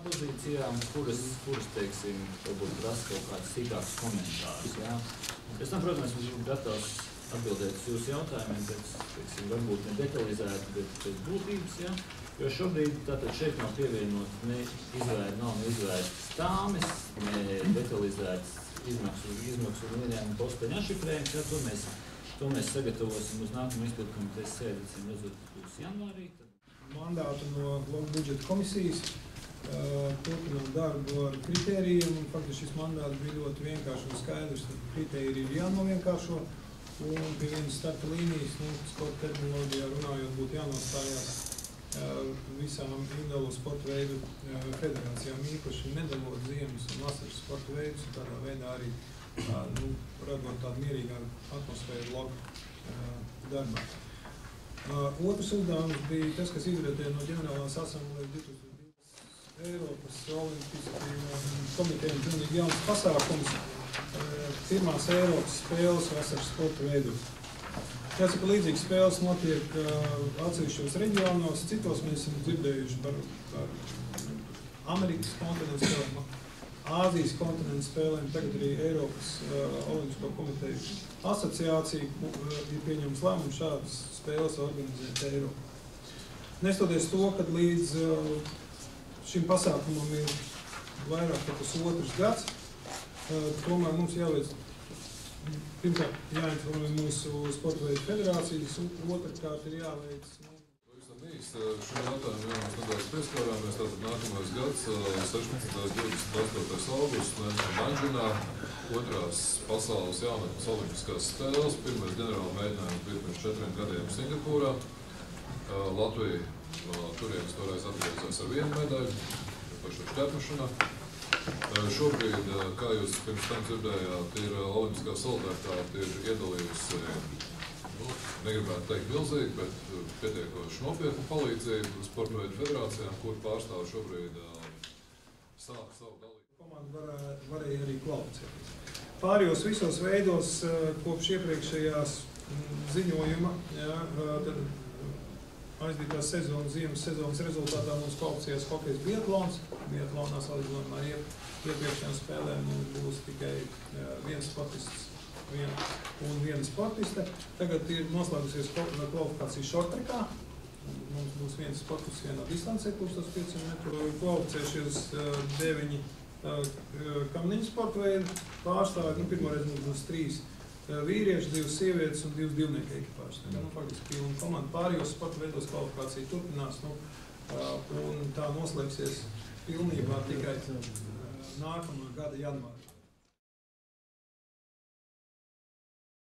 pozīcijām, kuras teiksim, varbūt prasa kaut kāds sīkāks komentārs. Ja? Es tam, protams, esmu gatavs atbildēt uz jūsu jautājumiem pēc, teiksim, varbūt ne detalizēti, bet pēc būtības. Ja? Jo šobrīd tātad šeit nav pievienot ne izvērsts stāmes, ne detalizēts izmaksu un ieņēmumu posteņu atšifrējums. Ja? To mēs sagatavosim uz nākamo izpildu komitejas sēdi, acīm redzot, būs janvārī. Mandātu no budžeta komisijas, turpinām darbu ar kritērijiem, un faktiski šis mandāts bija ļoti vienkārši un skaidrs, ka kritēriji ir jānovienkāršo, un pie vienas starta līnijas, sporta terminoloģijā runājot, būtu jānostājās visām individuālo sporta veidu federācijām, īpaši nedalot ziemas un vasaras sporta veidus, un tādā veidā arī radot tādu mierīgāku atmosfēru logu darbā. Otrs uzdevums bija tas, kas izrietēja no ģenerālās asamblējas 2020 Eiropas Olimpiskajiem komitejiem pilnīgi jauns pasākums, pirmās Eiropas spēles vasaras sporta veidos. Jāsaka, līdzīgas spēles notiek atsevišķos reģionos, citos mēs esam dzirdējuši par Amerikas kontinentu spēlēm, Āzijas kontinentu spēlēm, tagad arī Eiropas Olimpisko komiteju asociācija ir pieņems lēmumu šādas spēles organizēt Eiropā. Nestoties to, ka līdz šim pasākumam ir vairāk kā pusotrs gads, tomēr mums jāveic pirmkārt jāinformē mūsu sporta veidu federācijas, un otrkārt ir jāveic. Šim jautājumam jau mēs nedaudz pieskārāmies, tātad nākamais gads, 16. 28. augusts, Nanžinā, otrās pasaules jaunatnes olimpiskās spēles, pirmais ģenerāla mēģinājums bija pirms 4 gadiem Singapūrā. Latvija turienes toreiz atgriezās ar 1 medaļu, pašā šķērpašanā. Šobrīd, kā jūs pirms tam dzirdējāt, ir olimpiskā solidaritāte ir iedalījusi, negribētu teikt milzīgi, bet pietiekoši nopietnu palīdzību sporta veidu federācijām, kur pārstāv šobrīd sāk savu dalību. Komanda varēja arī kvalificēties. Pārējos visos veidos kopš iepriekšējās ziņojuma, tad aizdītās ziemas sezonas rezultātā mums kvalificējās hokejs biatlons. Biatlonā salīdzinājumā ar iepriekšējām spēlēm mums būs tikai viens sportists un viena sportiste. Tagad ir noslēgusies kvalifikācija šortrekā. Mums būs viens sportists vienā distancē, kurš tas 500 metru. Kvalificējušies 9 kamniņu sporta veidu pārstāvji. Pirmoreiz mums būs 3 vīrieši, 2 sievietes un 2 divnieku ekipāžas. Faktiski pilna komanda. Pārējos sporta veidos kvalifikācija turpinās, un tā noslēgsies pilnībā tikai nākamā gada janvārī.